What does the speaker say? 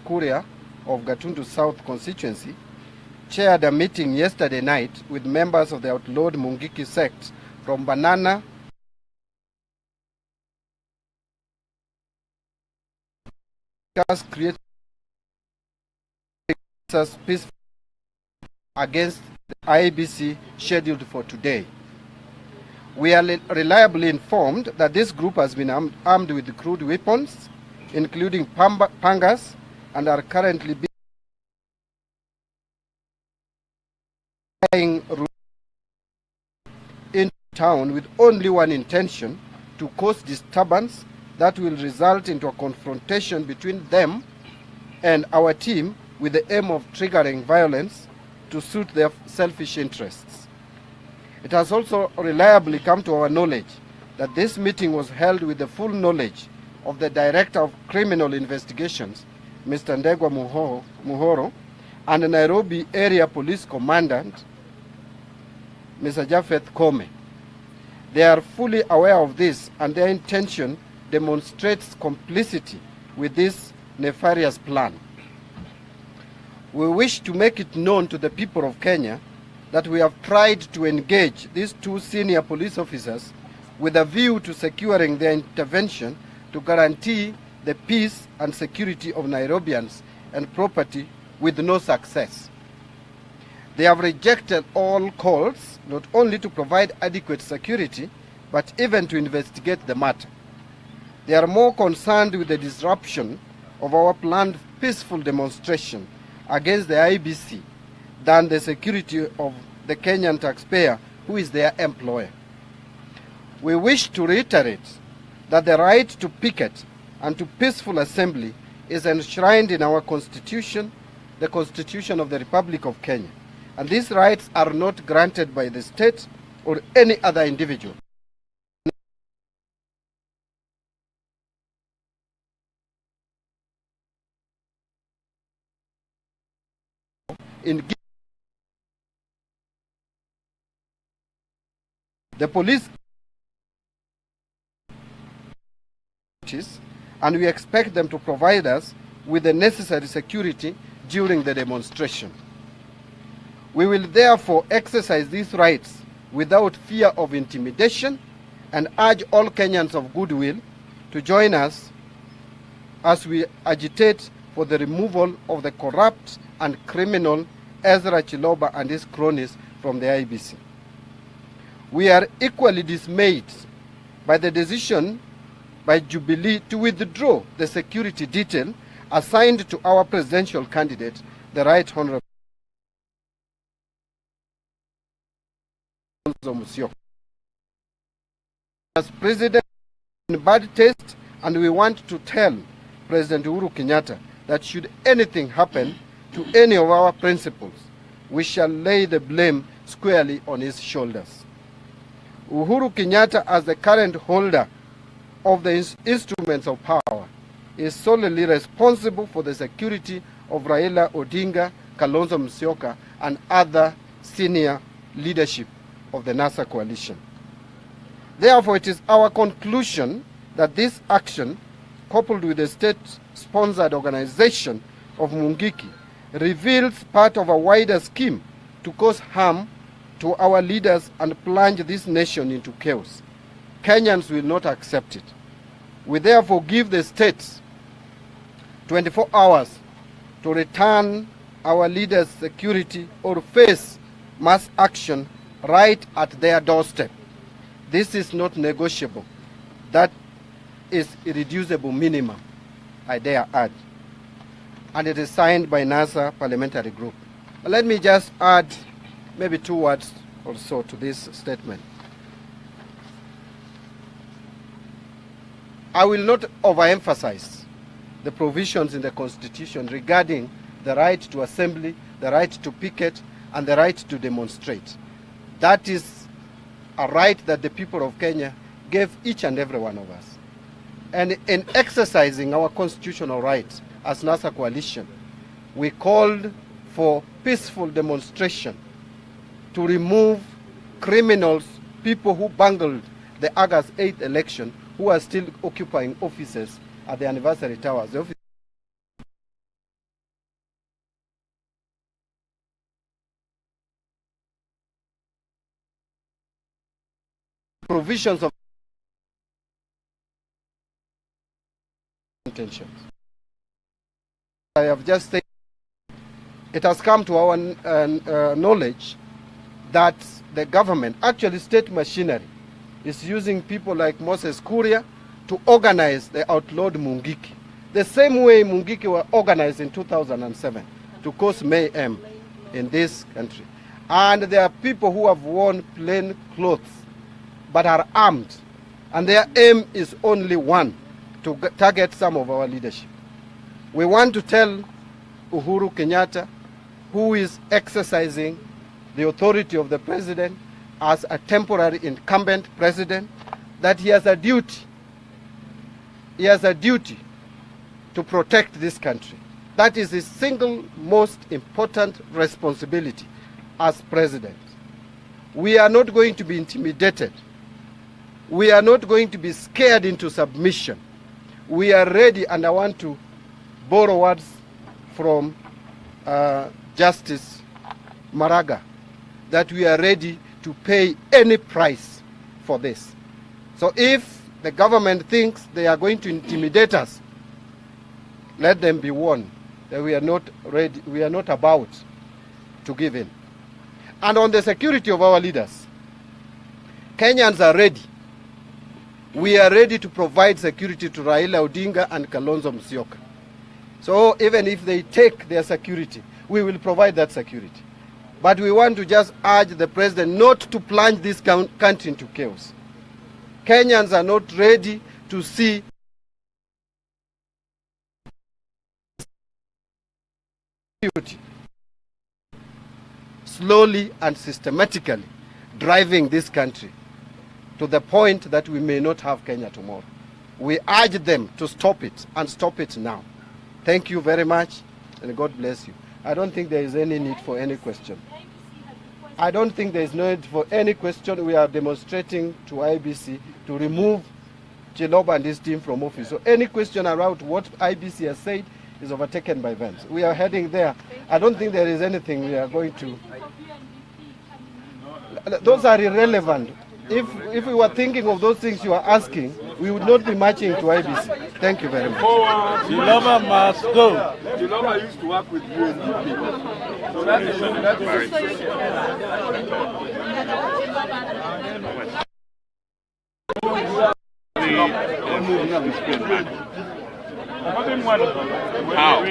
Kuria of Gatundu South constituency, chaired a meeting yesterday night with members of the outlawed Mungiki sect from Banana created peace against the IEBC scheduled for today. We are reliably informed that this group has been armed with crude weapons, including pangas, and are currently being in town with only one intention: to cause disturbance that will result into a confrontation between them and our team, with the aim of triggering violence to suit their selfish interests. It has also reliably come to our knowledge that this meeting was held with the full knowledge of the Director of Criminal Investigations, Mr. Ndegwa Muhoro, and the Nairobi Area Police Commandant, Mr. Japheth Kome. They are fully aware of this, and their intention demonstrates complicity with this nefarious plan. We wish to make it known to the people of Kenya that we have tried to engage these two senior police officers with a view to securing their intervention to guarantee the peace and security of Nairobians and property, with no success. They have rejected all calls not only to provide adequate security, but even to investigate the matter. They are more concerned with the disruption of our planned peaceful demonstration against the IEBC than the security of the Kenyan taxpayer, who is their employer. We wish to reiterate that the right to picket and to peaceful assembly is enshrined in our Constitution, the Constitution of the Republic of Kenya, and these rights are not granted by the state or any other individual. In the police, and we expect them to provide us with the necessary security during the demonstration. We will therefore exercise these rights without fear of intimidation and urge all Kenyans of goodwill to join us as we agitate for the removal of the corrupt and criminal Ezra Chiloba and his cronies from the IEBC. We are equally dismayed by the decision by Jubilee to withdraw the security detail assigned to our presidential candidate, the Right Honorable as president in bad taste, and we want to tell President Uhuru Kenyatta that should anything happen to any of our principles, we shall lay the blame squarely on his shoulders. Uhuru Kenyatta, as the current holder of the instruments of power, is solely responsible for the security of Raila, Odinga, Kalonzo Musyoka, and other senior leadership of the NASA coalition. Therefore, it is our conclusion that this action, coupled with the state-sponsored organization of Mungiki, reveals part of a wider scheme to cause harm to our leaders and plunge this nation into chaos. Kenyans will not accept it. We therefore give the states 24 hours to return our leaders' security or face mass action right at their doorstep. This is not negotiable. That is irreducible minimum, I dare add. And it is signed by NASA Parliamentary Group. Let me just add maybe 2 words or so to this statement. I will not overemphasize the provisions in the Constitution regarding the right to assembly, the right to picket, and the right to demonstrate. That is a right that the people of Kenya gave each and every one of us. And in exercising our constitutional rights as NASA coalition, we called for peaceful demonstration to remove criminals, people who bungled the August 8th election, who are still occupying offices at the anniversary towers. provisions of intentions. I have just said it has come to our knowledge that the government, actually state machinery, is using people like Moses Kuria to organize the outlawed Mungiki. The same way Mungiki were organized in 2007 to cause mayhem in this country. And there are people who have worn plain clothes but are armed. And their aim is only one, to target some of our leadership. We want to tell Uhuru Kenyatta, who is exercising the authority of the president as a temporary incumbent president, that he has a duty. He has a duty to protect this country. That is his single most important responsibility as president. We are not going to be intimidated. We are not going to be scared into submission. We are ready, and I want to borrow words from Justice Maraga, that we are ready to pay any price for this. So if the government thinks they are going to intimidate us, let them be warned that we are not ready, we are not about to give in. And on the security of our leaders, Kenyans are ready. We are ready to provide security to Raila, Odinga and Kalonzo Musyoka. So even if they take their security, we will provide that security. But we want to just urge the president not to plunge this country into chaos. Kenyans are not ready to see slowly and systematically driving this country to the point that we may not have Kenya tomorrow. We urge them to stop it, and stop it now. Thank you very much, and God bless you. I don't think there is any need for any question. I don't think there is no need for any question. We are demonstrating to IBC to remove Chiloba and his team from office. So any question around what IBC has said is overtaken by events. We are heading there. I don't think there is anything we are going to... Those are irrelevant. If we were thinking of those things you are asking, we would not be marching to IBC. Thank you very much. Chiloba must go. Chiloba used to work with UNDP. So that's How?